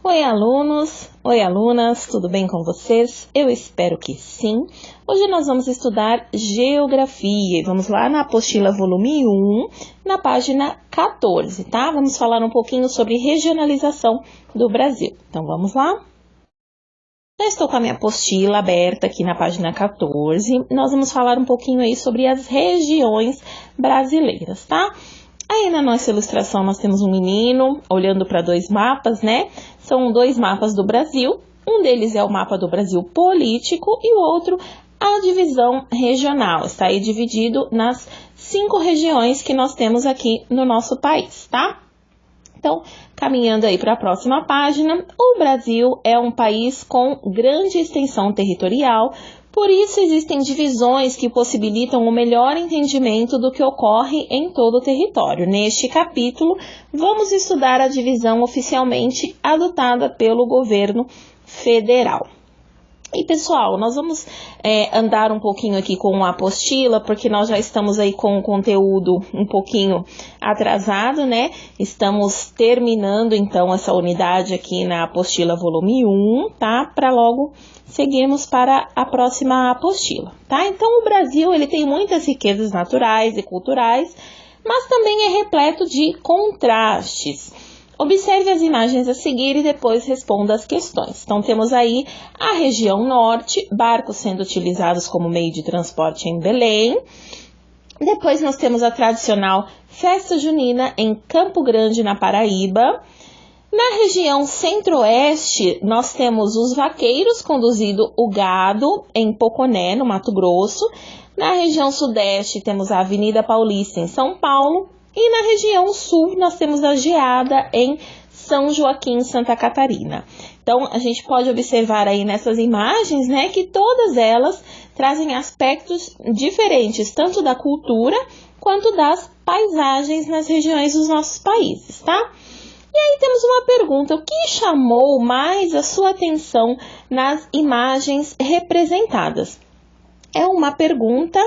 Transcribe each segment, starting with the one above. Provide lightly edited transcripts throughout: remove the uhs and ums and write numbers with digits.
Oi, alunos! Oi, alunas! Tudo bem com vocês? Eu espero que sim. Hoje nós vamos estudar Geografia e vamos lá na apostila volume 1, na página 14, tá? Vamos falar um pouquinho sobre regionalização do Brasil. Então, vamos lá? Já estou com a minha apostila aberta aqui na página 14. Nós vamos falar um pouquinho aí sobre as regiões brasileiras, tá? Aí na nossa ilustração nós temos um menino olhando para dois mapas, né? São dois mapas do Brasil. Um deles é o mapa do Brasil político e o outro a divisão regional. Está aí dividido nas 5 regiões que nós temos aqui no nosso país, tá? Então, caminhando aí para a próxima página, o Brasil é um país com grande extensão territorial, por isso existem divisões que possibilitam o melhor entendimento do que ocorre em todo o território. Neste capítulo, vamos estudar a divisão oficialmente adotada pelo governo federal. E pessoal, nós vamos andar um pouquinho aqui com a apostila, porque nós já estamos aí com o conteúdo um pouquinho atrasado, né? Estamos terminando então essa unidade aqui na apostila volume 1, tá? Para logo seguirmos para a próxima apostila, tá? Então o Brasil, ele tem muitas riquezas naturais e culturais, mas também é repleto de contrastes. Observe as imagens a seguir e depois responda as questões. Então, temos aí a região norte, barcos sendo utilizados como meio de transporte em Belém. Depois, nós temos a tradicional festa junina em Campo Grande, na Paraíba. Na região centro-oeste, nós temos os vaqueiros conduzindo o gado em Poconé, no Mato Grosso. Na região sudeste, temos a Avenida Paulista, em São Paulo. E na região sul, nós temos a geada em São Joaquim, Santa Catarina. Então, a gente pode observar aí nessas imagens, né, que todas elas trazem aspectos diferentes, tanto da cultura quanto das paisagens nas regiões dos nossos países, tá? E aí temos uma pergunta: o que chamou mais a sua atenção nas imagens representadas? É uma pergunta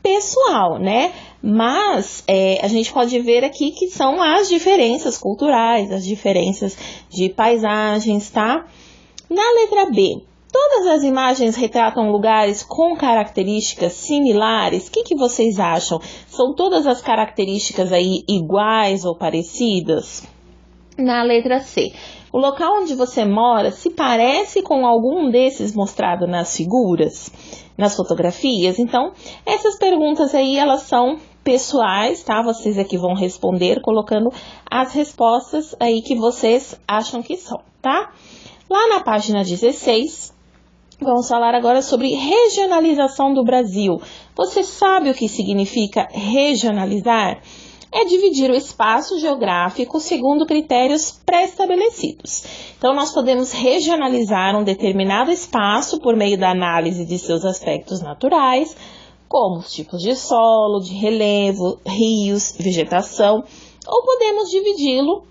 pessoal, né? Mas a gente pode ver aqui que são as diferenças culturais, as diferenças de paisagens, tá? Na letra B, todas as imagens retratam lugares com características similares. O que vocês acham? São todas as características aí iguais ou parecidas? Na letra C, o local onde você mora se parece com algum desses mostrado nas figuras, nas fotografias? Então, essas perguntas aí, elas são pessoais, tá? Vocês aqui vão responder colocando as respostas aí que vocês acham que são, tá? Lá na página 16, vamos falar agora sobre regionalização do Brasil. Você sabe o que significa regionalizar? É dividir o espaço geográfico segundo critérios pré-estabelecidos. Então, nós podemos regionalizar um determinado espaço por meio da análise de seus aspectos naturais, como os tipos de solo, de relevo, rios, vegetação, ou podemos dividi-lo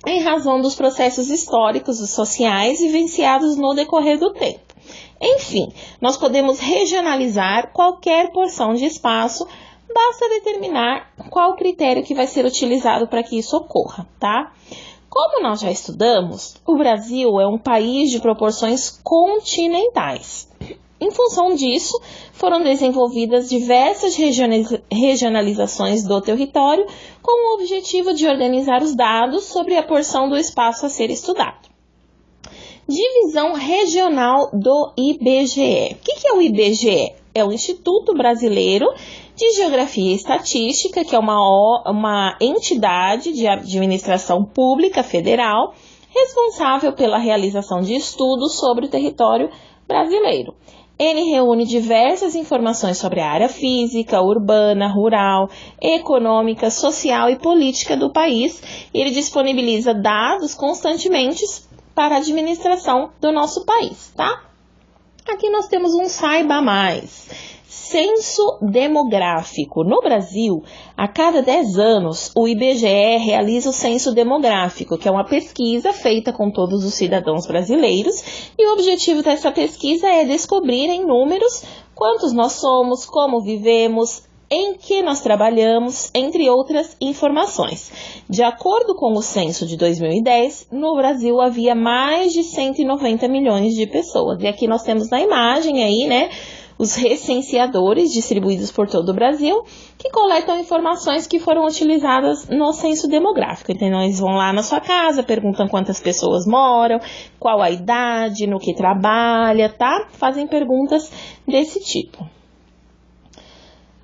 em razão dos processos históricos e sociais vivenciados no decorrer do tempo. Enfim, nós podemos regionalizar qualquer porção de espaço. Basta determinar qual critério que vai ser utilizado para que isso ocorra, tá? Como nós já estudamos, o Brasil é um país de proporções continentais. Em função disso, foram desenvolvidas diversas regionalizações do território com o objetivo de organizar os dados sobre a porção do espaço a ser estudado. Divisão regional do IBGE. O que é o IBGE? É o Instituto Brasileiro de Geografia e Estatística, que é uma entidade de administração pública federal responsável pela realização de estudos sobre o território brasileiro. Ele reúne diversas informações sobre a área física, urbana, rural, econômica, social e política do país, e ele disponibiliza dados constantemente para a administração do nosso país, tá? Aqui nós temos um saiba mais. Censo demográfico. No Brasil, a cada 10 anos, o IBGE realiza o censo demográfico, que é uma pesquisa feita com todos os cidadãos brasileiros, e o objetivo dessa pesquisa é descobrir em números quantos nós somos, como vivemos, em que nós trabalhamos, entre outras informações. De acordo com o censo de 2010, no Brasil havia mais de 190 milhões de pessoas. E aqui nós temos na imagem aí, né, os recenseadores distribuídos por todo o Brasil, que coletam informações que foram utilizadas no censo demográfico. Então, eles vão lá na sua casa, perguntam quantas pessoas moram, qual a idade, no que trabalha, tá? Fazem perguntas desse tipo.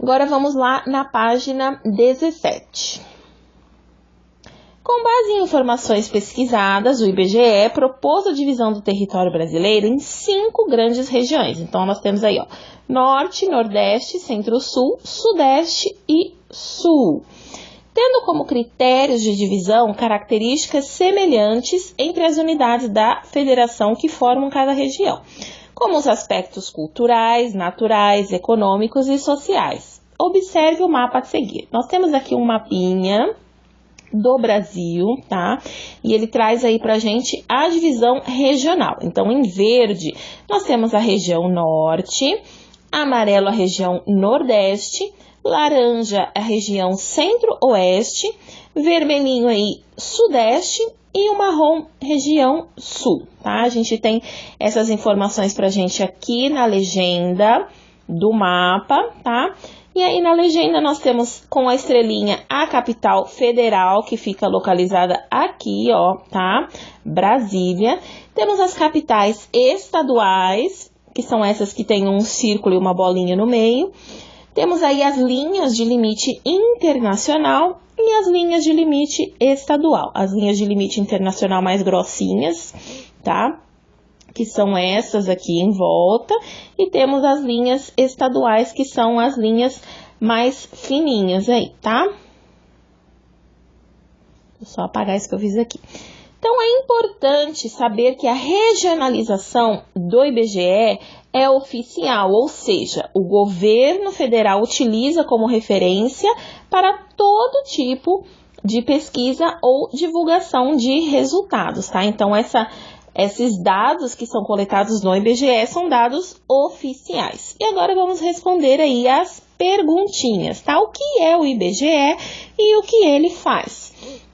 Agora vamos lá na página 17. Com base em informações pesquisadas, o IBGE propôs a divisão do território brasileiro em 5 grandes regiões. Então, nós temos aí, ó, Norte, Nordeste, Centro-Sul, Sudeste e Sul. Tendo como critérios de divisão características semelhantes entre as unidades da federação que formam cada região, como os aspectos culturais, naturais, econômicos e sociais. Observe o mapa a seguir. Nós temos aqui um mapinha do Brasil, tá? E ele traz aí pra gente a divisão regional. Então, em verde, nós temos a região norte, amarelo a região nordeste, laranja a região centro-oeste, vermelhinho aí sudeste e o marrom região sul, tá? A gente tem essas informações pra gente aqui na legenda do mapa, tá? E aí na legenda nós temos com a estrelinha a capital federal, que fica localizada aqui, ó, tá? Brasília. Temos as capitais estaduais, que são essas que tem um círculo e uma bolinha no meio. Temos aí as linhas de limite internacional e as linhas de limite estadual. As linhas de limite internacional mais grossinhas, tá? Que são essas aqui em volta, e temos as linhas estaduais, que são as linhas mais fininhas aí, tá? Vou só apagar isso que eu fiz aqui. Então, é importante saber que a regionalização do IBGE é oficial, ou seja, o governo federal utiliza como referência para todo tipo de pesquisa ou divulgação de resultados, tá? Então, esses dados que são coletados no IBGE são dados oficiais. E agora vamos responder aí as perguntinhas, tá? O que é o IBGE e o que ele faz?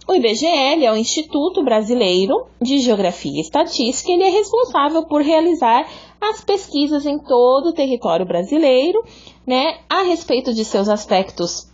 O IBGE é o Instituto Brasileiro de Geografia e Estatística. Ele é responsável por realizar as pesquisas em todo o território brasileiro, né, a respeito de seus aspectos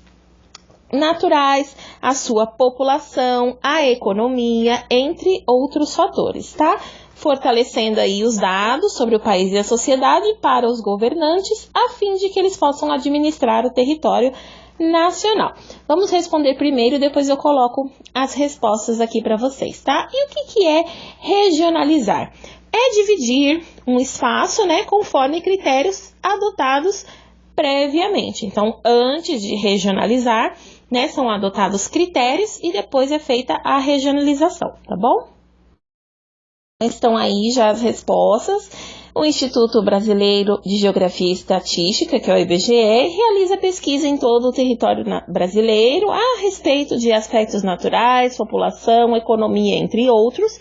naturais, a sua população, a economia, entre outros fatores, tá? Fortalecendo aí os dados sobre o país e a sociedade para os governantes, a fim de que eles possam administrar o território nacional. Vamos responder primeiro e depois eu coloco as respostas aqui para vocês, tá? E o que é regionalizar? É dividir um espaço, né, conforme critérios adotados previamente. Então, antes de regionalizar, né, são adotados critérios e depois é feita a regionalização, tá bom? Estão aí já as respostas. O Instituto Brasileiro de Geografia e Estatística, que é o IBGE, realiza pesquisa em todo o território brasileiro a respeito de aspectos naturais, população, economia, entre outros.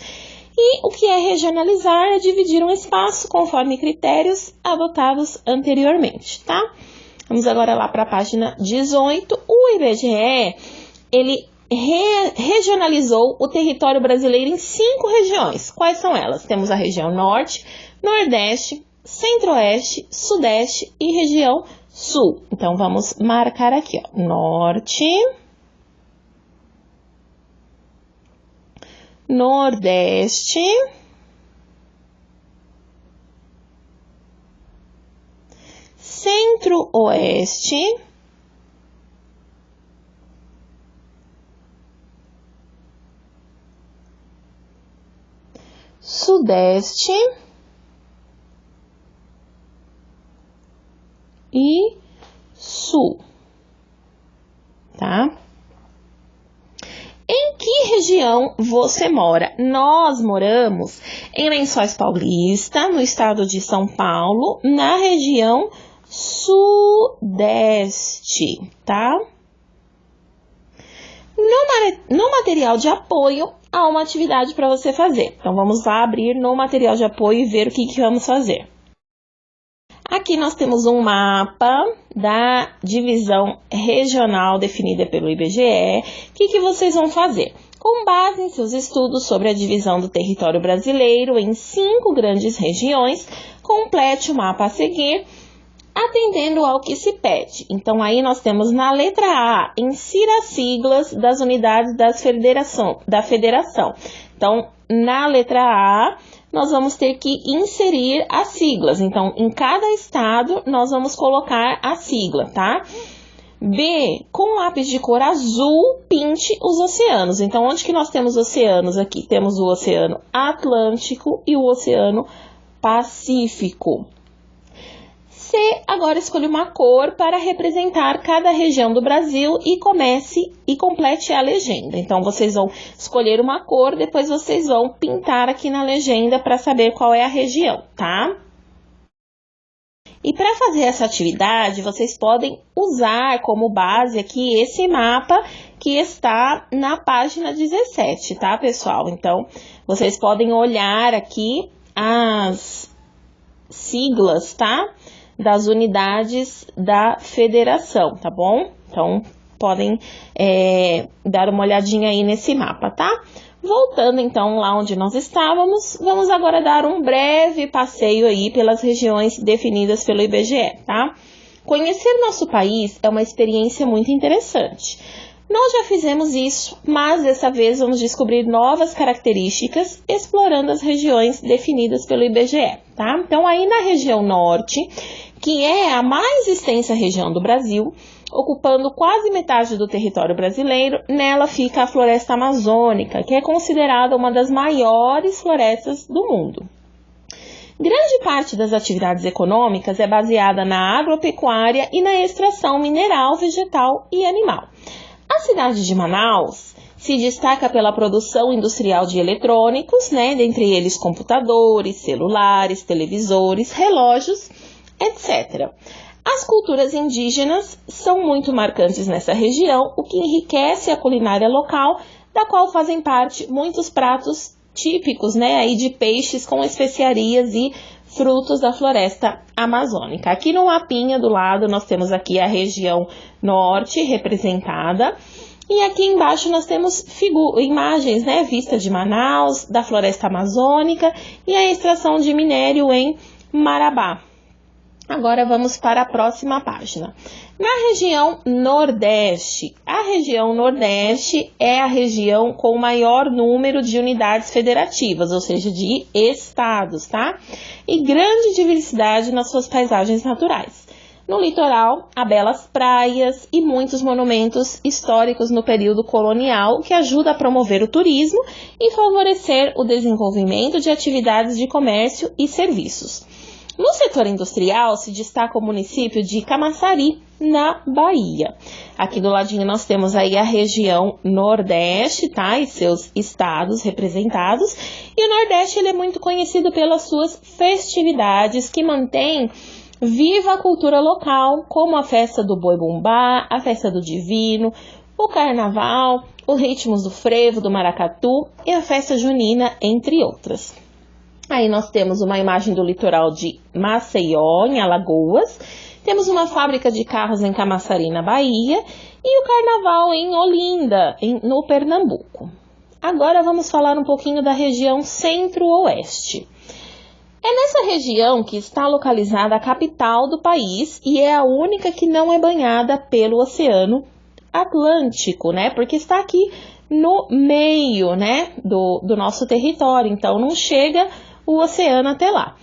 E o que é regionalizar é dividir um espaço conforme critérios adotados anteriormente, tá? Vamos agora lá para a página 18. O IBGE, ele regionalizou o território brasileiro em 5 regiões. Quais são elas? Temos a região Norte, Nordeste, Centro-Oeste, Sudeste e região Sul. Então, vamos marcar aqui, ó, Norte, Nordeste, Centro-Oeste, Sudeste e Sul, tá? Em que região você mora? Nós moramos em Lençóis Paulista, no estado de São Paulo, na região Sudeste, tá? No material de apoio, há uma atividade para você fazer. Então, vamos lá abrir no material de apoio e ver o que vamos fazer. Aqui nós temos um mapa da divisão regional definida pelo IBGE. O que vocês vão fazer? Com base em seus estudos sobre a divisão do território brasileiro em 5 grandes regiões, complete o mapa a seguir, atendendo ao que se pede. Então, aí nós temos na letra A, insira as siglas das unidades da federação. Então, na letra A, nós vamos ter que inserir as siglas. Então, em cada estado, nós vamos colocar a sigla, tá? B, com lápis de cor azul, pinte os oceanos. Então, onde que nós temos oceanos aqui? Temos o Oceano Atlântico e o Oceano Pacífico. C, agora escolha uma cor para representar cada região do Brasil e complete a legenda. Então, vocês vão escolher uma cor, depois vocês vão pintar aqui na legenda para saber qual é a região, tá? E para fazer essa atividade, vocês podem usar como base aqui esse mapa que está na página 17, tá, pessoal? Então, vocês podem olhar aqui as siglas, tá? Das unidades da federação, tá bom? Então, podem dar uma olhadinha aí nesse mapa, tá? Voltando, então, lá onde nós estávamos, vamos agora dar um breve passeio aí pelas regiões definidas pelo IBGE, tá? Conhecer nosso país é uma experiência muito interessante. Nós já fizemos isso, mas dessa vez vamos descobrir novas características explorando as regiões definidas pelo IBGE, tá? Então, aí na região norte, que é a mais extensa região do Brasil, ocupando quase metade do território brasileiro, nela fica a floresta amazônica, que é considerada uma das maiores florestas do mundo. Grande parte das atividades econômicas é baseada na agropecuária e na extração mineral, vegetal e animal. A cidade de Manaus se destaca pela produção industrial de eletrônicos, né, dentre eles computadores, celulares, televisores, relógios, etc. As culturas indígenas são muito marcantes nessa região, o que enriquece a culinária local, da qual fazem parte muitos pratos típicos, né, aí de peixes com especiarias e frutos da floresta amazônica. Aqui no mapinha do lado nós temos aqui a região norte representada e aqui embaixo nós temos imagens, né, vista de Manaus, da floresta amazônica e a extração de minério em Marabá. Agora vamos para a próxima página. Na região Nordeste, a região Nordeste é a região com o maior número de unidades federativas, ou seja, de estados, tá? E grande diversidade nas suas paisagens naturais. No litoral, há belas praias e muitos monumentos históricos no período colonial que ajuda a promover o turismo e favorecer o desenvolvimento de atividades de comércio e serviços. No setor industrial, se destaca o município de Camaçari, na Bahia. Aqui do ladinho nós temos aí a região Nordeste, tá? E seus estados representados. E o Nordeste ele é muito conhecido pelas suas festividades que mantêm viva a cultura local, como a festa do Boi-Bumbá, a festa do Divino, o Carnaval, os ritmos do frevo, do maracatu e a festa junina, entre outras. Aí nós temos uma imagem do litoral de Maceió, em Alagoas. Temos uma fábrica de carros em Camaçari, na Bahia. E o carnaval em Olinda, no Pernambuco. Agora vamos falar um pouquinho da região Centro-Oeste. É nessa região que está localizada a capital do país e é a única que não é banhada pelo Oceano Atlântico, né? Porque está aqui no meio, né, do nosso território. Então, não chega o oceano até lá.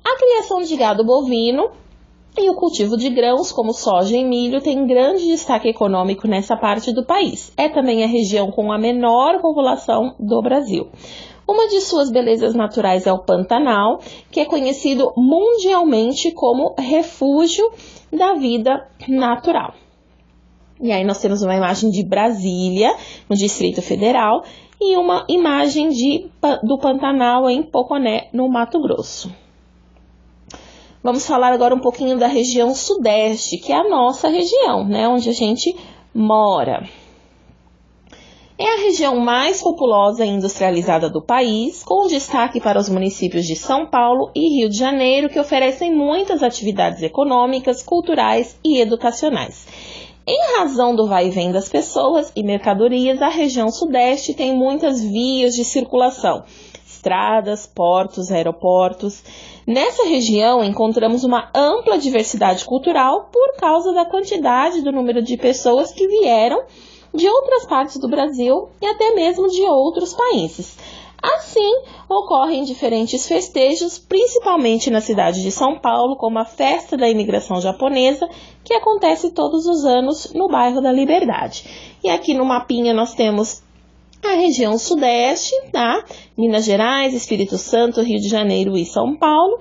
A criação de gado bovino e o cultivo de grãos, como soja e milho, tem grande destaque econômico nessa parte do país. É também a região com a menor população do Brasil. Uma de suas belezas naturais é o Pantanal, que é conhecido mundialmente como refúgio da vida natural. E aí nós temos uma imagem de Brasília, no Distrito Federal, e uma imagem do Pantanal em Poconé, no Mato Grosso. Vamos falar agora um pouquinho da região Sudeste, que é a nossa região, né, onde a gente mora. É a região mais populosa e industrializada do país, com destaque para os municípios de São Paulo e Rio de Janeiro, que oferecem muitas atividades econômicas, culturais e educacionais. Em razão do vai e vem das pessoas e mercadorias, a região sudeste tem muitas vias de circulação, estradas, portos, aeroportos. Nessa região encontramos uma ampla diversidade cultural por causa da quantidade do número de pessoas que vieram de outras partes do Brasil e até mesmo de outros países. Assim, ocorrem diferentes festejos, principalmente na cidade de São Paulo, como a Festa da Imigração Japonesa, que acontece todos os anos no bairro da Liberdade. E aqui no mapinha nós temos a região sudeste, tá? Minas Gerais, Espírito Santo, Rio de Janeiro e São Paulo.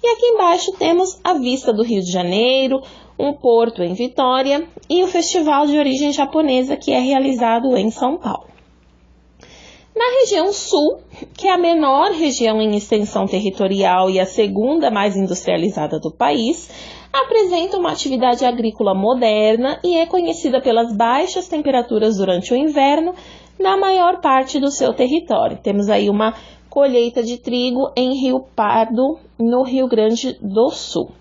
E aqui embaixo temos a vista do Rio de Janeiro, um porto em Vitória e o festival de origem japonesa que é realizado em São Paulo. Na região sul, que é a menor região em extensão territorial e a segunda mais industrializada do país, apresenta uma atividade agrícola moderna e é conhecida pelas baixas temperaturas durante o inverno na maior parte do seu território. Temos aí uma colheita de trigo em Rio Pardo, no Rio Grande do Sul.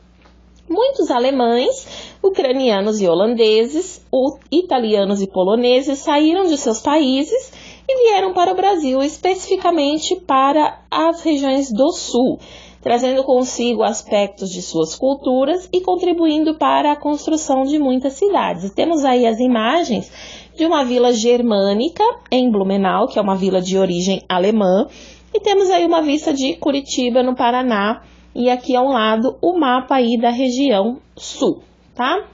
Muitos alemães, ucranianos e holandeses, italianos e poloneses saíram de seus países e vieram para o Brasil, especificamente para as regiões do Sul, trazendo consigo aspectos de suas culturas e contribuindo para a construção de muitas cidades. E temos aí as imagens de uma vila germânica em Blumenau, que é uma vila de origem alemã, e temos aí uma vista de Curitiba, no Paraná, e aqui ao lado o mapa aí da região sul, tá?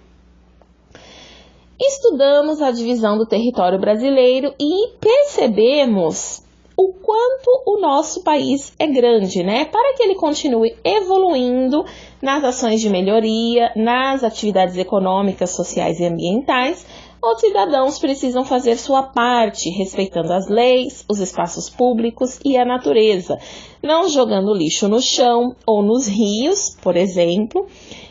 Estudamos a divisão do território brasileiro e percebemos o quanto o nosso país é grande, né? Para que ele continue evoluindo nas ações de melhoria, nas atividades econômicas, sociais e ambientais, os cidadãos precisam fazer sua parte, respeitando as leis, os espaços públicos e a natureza, não jogando lixo no chão ou nos rios, por exemplo,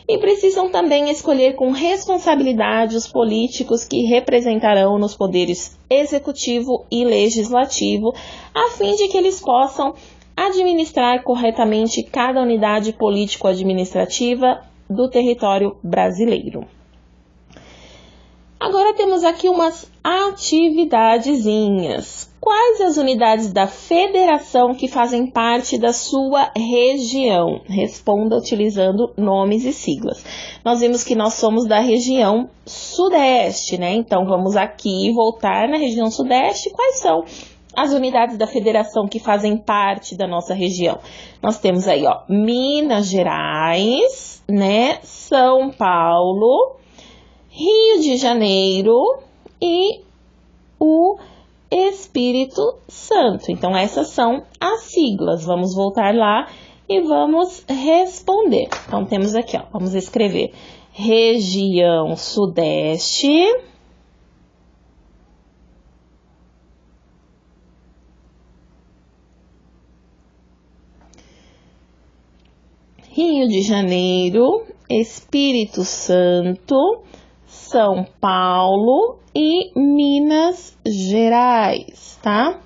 e precisam também escolher com responsabilidade os políticos que representarão nos poderes executivo e legislativo, a fim de que eles possam administrar corretamente cada unidade político-administrativa do território brasileiro. Agora temos aqui umas atividadezinhas. Quais as unidades da federação que fazem parte da sua região? Responda utilizando nomes e siglas. Nós vimos que nós somos da região sudeste, né? Então vamos aqui voltar na região sudeste. Quais são as unidades da federação que fazem parte da nossa região? Nós temos aí, ó, Minas Gerais, né? São Paulo, Rio de Janeiro e o Espírito Santo. Então, essas são as siglas. Vamos voltar lá e vamos responder. Então, temos aqui, ó, vamos escrever região sudeste, Rio de Janeiro, Espírito Santo, São Paulo e Minas Gerais, tá?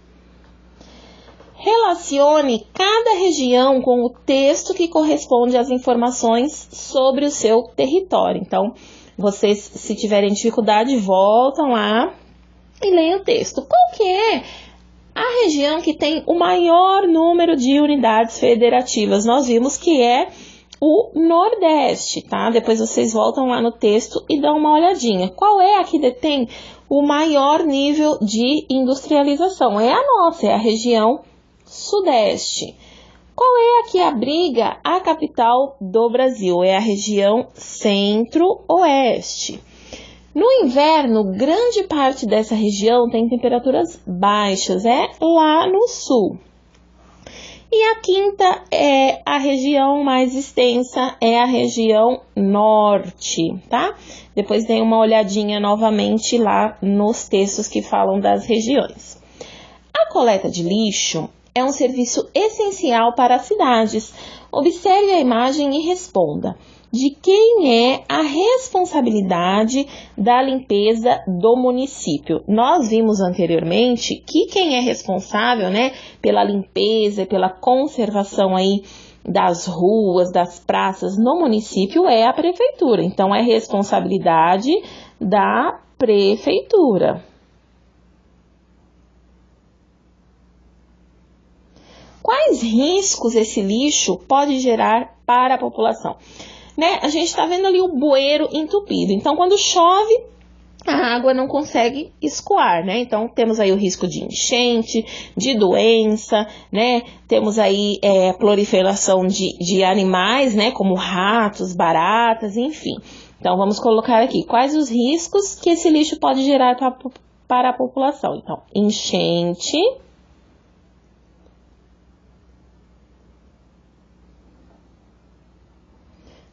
Relacione cada região com o texto que corresponde às informações sobre o seu território. Então, vocês, se tiverem dificuldade, voltam lá e leiam o texto. Qual que é a região que tem o maior número de unidades federativas? Nós vimos que é o Nordeste, tá? Depois vocês voltam lá no texto e dão uma olhadinha. Qual é a que detém o maior nível de industrialização? É a nossa, é a região Sudeste. Qual é a que abriga a capital do Brasil? É a região Centro-Oeste. No inverno, grande parte dessa região tem temperaturas baixas, é lá no sul. E a quinta é a região mais extensa, é a região norte, tá? Depois dê uma olhadinha novamente lá nos textos que falam das regiões. A coleta de lixo é um serviço essencial para as cidades. Observe a imagem e responda. de quem é a responsabilidade da limpeza do município. Nós vimos anteriormente que quem é responsável, né, pela limpeza e pela conservação aí das ruas, das praças no município é a prefeitura. Então, é responsabilidade da prefeitura. Quais riscos esse lixo pode gerar para a população? Né? A gente está vendo ali o bueiro entupido. Então, quando chove, a água não consegue escoar, né? Então, temos aí o risco de enchente, de doença, né? Temos aí proliferação de animais, né? Como ratos, baratas, enfim. Então, vamos colocar aqui quais os riscos que esse lixo pode gerar para a população. Então, enchente,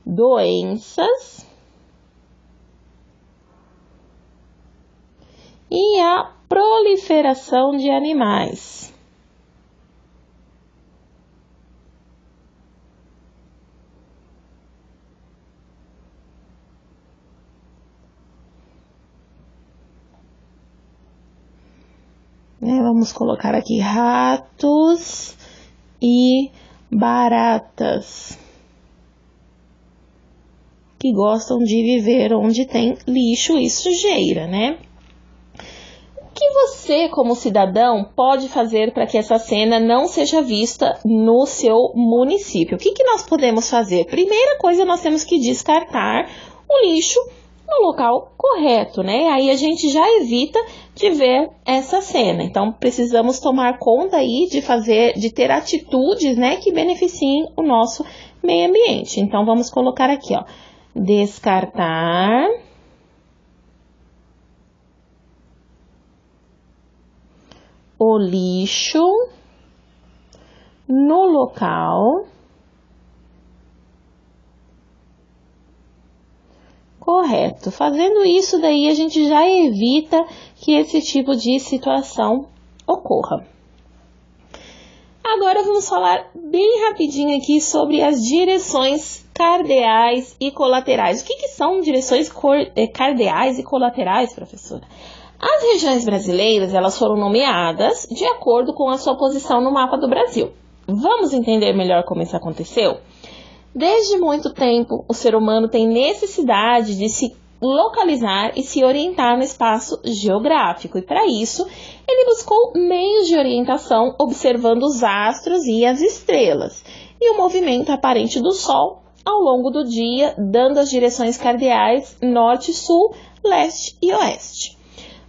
doenças e a proliferação de animais. Vamos colocar aqui ratos e baratas, que gostam de viver onde tem lixo e sujeira, né? O que você, como cidadão, pode fazer para que essa cena não seja vista no seu município? O que nós podemos fazer? Primeira coisa, nós temos que descartar o lixo no local correto, né? Aí a gente já evita de ver essa cena. Então, precisamos tomar conta aí de ter atitudes, né, que beneficiem o nosso meio ambiente. Então, vamos colocar aqui, ó. Descartar o lixo no local correto. Fazendo isso daí, a gente já evita que esse tipo de situação ocorra. Agora vamos falar bem rapidinho aqui sobre as direções cardeais e colaterais. O que são direções cardeais e colaterais, professora? As regiões brasileiras, elas foram nomeadas de acordo com a sua posição no mapa do Brasil. Vamos entender melhor como isso aconteceu? Desde muito tempo, o ser humano tem necessidade de se localizar e se orientar no espaço geográfico. E para isso, ele buscou meios de orientação observando os astros e as estrelas e o movimento aparente do Sol ao longo do dia, dando as direções cardeais norte, sul, leste e oeste.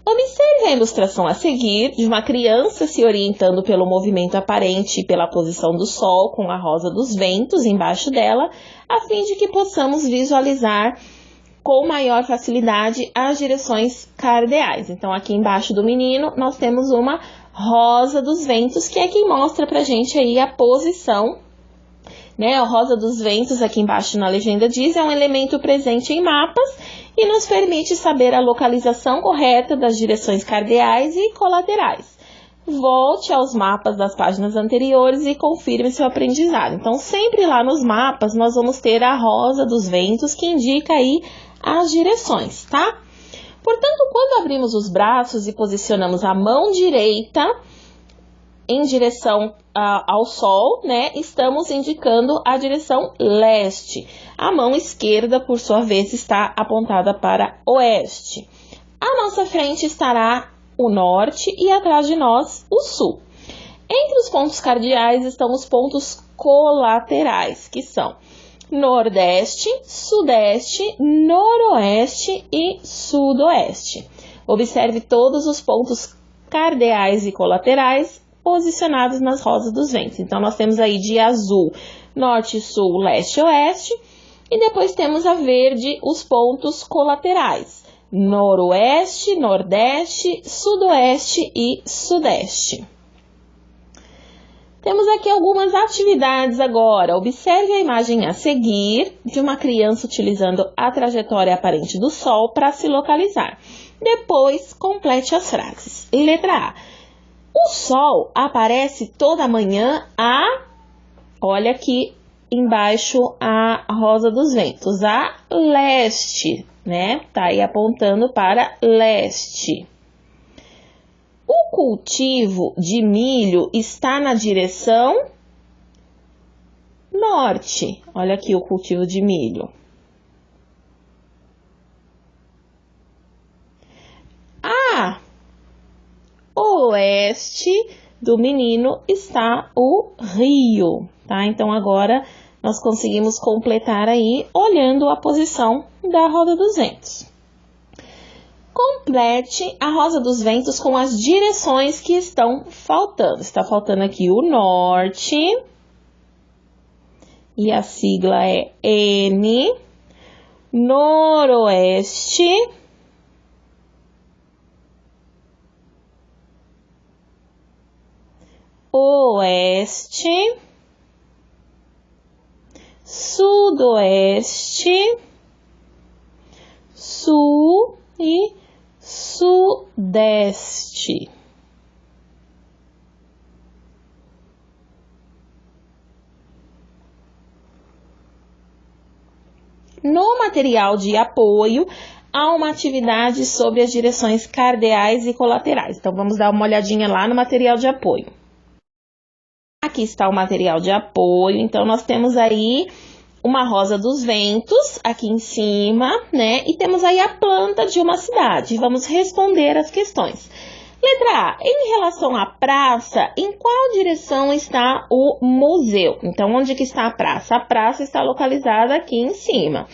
Observe a ilustração a seguir de uma criança se orientando pelo movimento aparente e pela posição do Sol com a rosa dos ventos embaixo dela, a fim de que possamos visualizar com maior facilidade as direções cardeais. Então, aqui embaixo do menino, nós temos uma rosa dos ventos, que é quem mostra pra gente aí a posição, né? A rosa dos ventos, aqui embaixo na legenda diz, é um elemento presente em mapas e nos permite saber a localização correta das direções cardeais e colaterais. Volte aos mapas das páginas anteriores e confirme seu aprendizado. Então, sempre lá nos mapas, nós vamos ter a rosa dos ventos, que indica aí as direções, tá? Portanto, quando abrimos os braços e posicionamos a mão direita em direção ao Sol, né, estamos indicando a direção leste. A mão esquerda, por sua vez, está apontada para oeste. À nossa frente estará o norte e atrás de nós o sul. Entre os pontos cardeais estão os pontos colaterais, que são nordeste, sudeste, noroeste e sudoeste. Observe todos os pontos cardeais e colaterais posicionados nas rosas dos ventos. Então, nós temos aí de azul, norte, sul, leste, oeste. E depois temos a verde, os pontos colaterais, noroeste, nordeste, sudoeste e sudeste. Temos aqui algumas atividades agora. Observe a imagem a seguir de uma criança utilizando a trajetória aparente do Sol para se localizar. Depois, complete as frases. Letra A. O Sol aparece toda manhã olha que embaixo a Rosa dos Ventos? A leste, né? Tá aí apontando para leste. O cultivo de milho está na direção norte. Olha aqui o cultivo de milho. A oeste do menino está o rio, tá? Então, agora nós conseguimos completar aí olhando a posição da Rosa dos Ventos. Complete a Rosa dos Ventos com as direções que estão faltando. Está faltando aqui o norte, e a sigla é N, noroeste, oeste, sudoeste, sul e sudeste. No material de apoio, há uma atividade sobre as direções cardeais e colaterais. Então, vamos dar uma olhadinha lá no material de apoio. Aqui está o material de apoio. Então, nós temos aí uma Rosa dos Ventos aqui em cima, né? E temos aí a planta de uma cidade. Vamos responder as questões. Letra A. Em relação à praça, em qual direção está o museu? Então, onde que está a praça? A praça está localizada aqui em cima.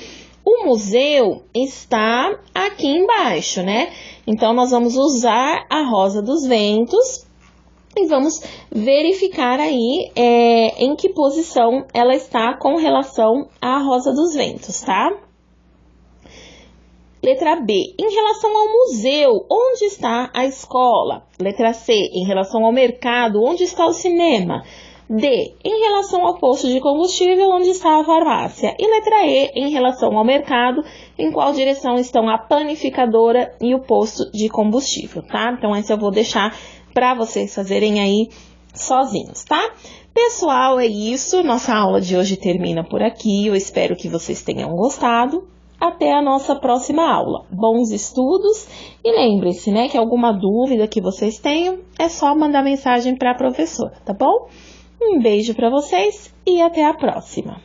O museu está aqui embaixo, né? Então, nós vamos usar a Rosa dos Ventos e vamos verificar aí em que posição ela está com relação à Rosa dos Ventos, tá? Letra B, em relação ao museu, onde está a escola? Letra C, em relação ao mercado, onde está o cinema? D, em relação ao posto de combustível, onde está a farmácia? E letra E, em relação ao mercado, em qual direção estão a panificadora e o posto de combustível, tá? Então, essa eu vou deixar para vocês fazerem aí sozinhos, tá? Pessoal, é isso. Nossa aula de hoje termina por aqui. Eu espero que vocês tenham gostado. Até a nossa próxima aula. Bons estudos e lembrem-se, né, que alguma dúvida que vocês tenham, é só mandar mensagem para a professora, tá bom? Um beijo para vocês e até a próxima.